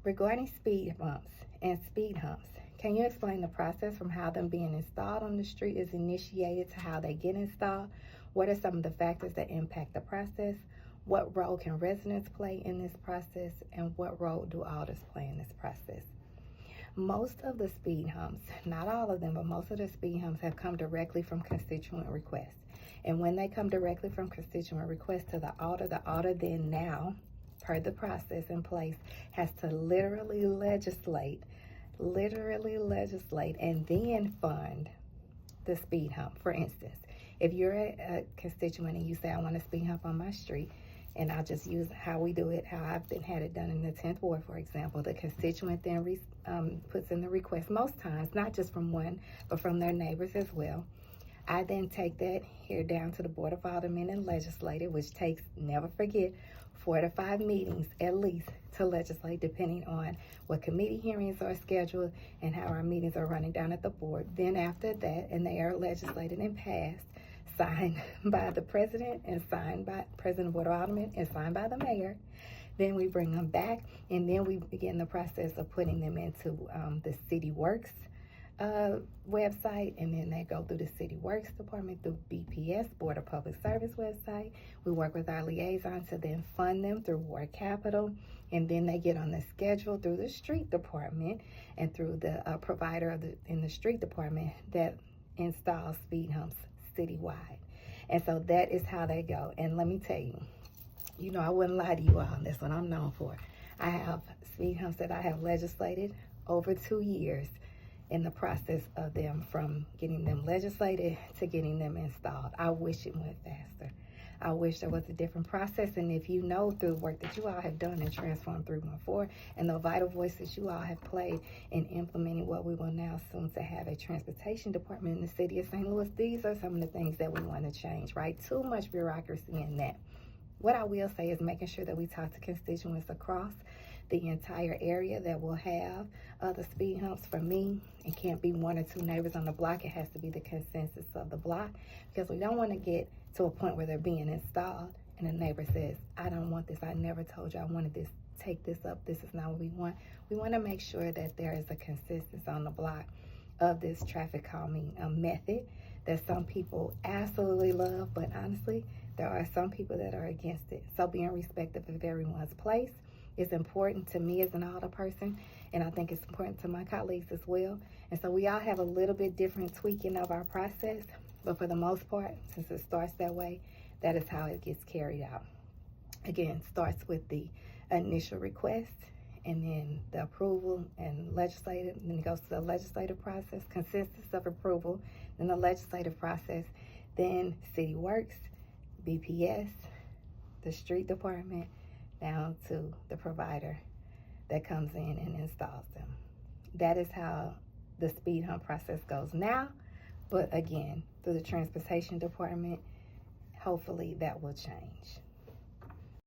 Regarding speed bumps and speed humps, can you explain the process from how them being installed on the street is initiated to how they get installed? What are some of the factors that impact the process? What role can residents play in this process? And what role do alders play in this process? Most of the speed humps, not all of them, but most of the speed humps have come directly from constituent requests. And when they come directly from constituent requests to the alder then now, per the process in place, has to literally legislate, and then fund the speed hump. For instance, if you're a constituent and you say, I want a speed hump on my street, and I'll just use how we do it, how I've had it done in the 10th Ward, for example. The constituent then puts in the request, most times, not just from one, but from their neighbors as well. I then take that here down to the Board of Aldermen and Legislative, which takes, never forget, 4 to 5 meetings at least to legislate, depending on what committee hearings are scheduled and how our meetings are running down at the board. Then after that, and they are legislated and passed, signed by the president and signed by President of the Board of Aldermen and signed by the mayor. Then we bring them back, and then we begin the process of putting them into the City Works website, and then they go through the City Works Department, through BPS, Board of Public Service website. We work with our liaison to then fund them through Ward Capital, and then they get on the schedule through the Street Department and through the provider in the Street Department that installs speed humps citywide. And so that is how they go. And let me tell you, I wouldn't lie to you all on this one. I'm known for it. I have speed humps that I have legislated over 2 years in the process of them, from getting them legislated to getting them installed. I wish it went faster. I wish there was a different process. And if you know, through the work that you all have done in Transform 314 and the vital voice that you all have played in implementing what we will now soon to have a transportation department in the city of St. Louis, these are some of the things that we want to change, right? Too much bureaucracy in that. What I will say is making sure that we talk to constituents across the entire area that will have the speed humps. For me, it can't be 1 or 2 neighbors on the block. It has to be the consensus of the block, because we don't want to get to a point where they're being installed and the neighbor says, I don't want this. I never told you I wanted this. Take this up. This is not what we want. We want to make sure that there is a consensus on the block of this traffic calming method that some people absolutely love, but honestly, there are some people that are against it. So being respectful of everyone's place is important to me as an alder person, and I think it's important to my colleagues as well. And so we all have a little bit different tweaking of our process, but for the most part, since it starts that way, that is how it gets carried out. Again, it starts with the initial request, and then the approval and legislative, and then it goes to the legislative process, consensus of approval, then the legislative process, then City Works, BPS, the Street Department, down to the provider that comes in and installs them. That is how the speed hump process goes now, but again, through the Transportation Department, hopefully that will change.